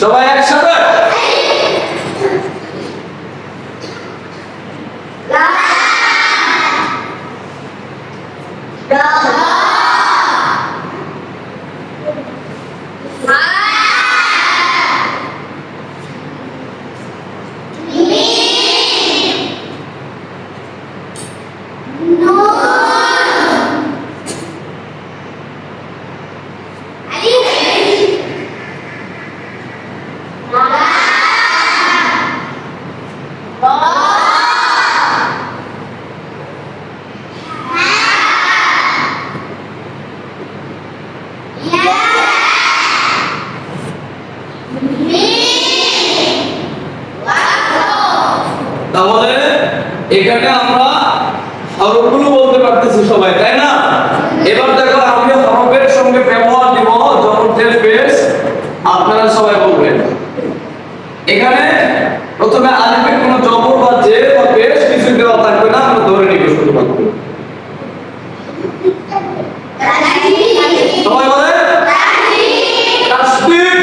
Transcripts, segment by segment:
সবাই একসাথে তাহলে এখানে আমরা হরফগুলো বলতে পারতেছি সবাই, তাই না? এবার দেখো আমি হরফের সঙ্গে ব্যবহার দিব জবরদের পেশ, আপনারা সবাই বলবেন। এখানে প্রথমে আলিফে কোনো জবর বা জের বা পেশ কিছু দেওয়া থাকবে না, আমরা ধরে নিব শুধুমাত্র। সবাই বলেন তাসদীদ।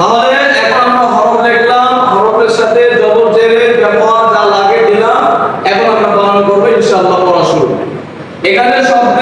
তাহলে এখন আমরা হরফ লিখলাম, হরফের সাথে জবর জেরের ব্যবহার যা লাগে দিলাম, এখন আমরা বানান করব ইনশাআল্লাহ পড়া শুরু। এখানে শব্দ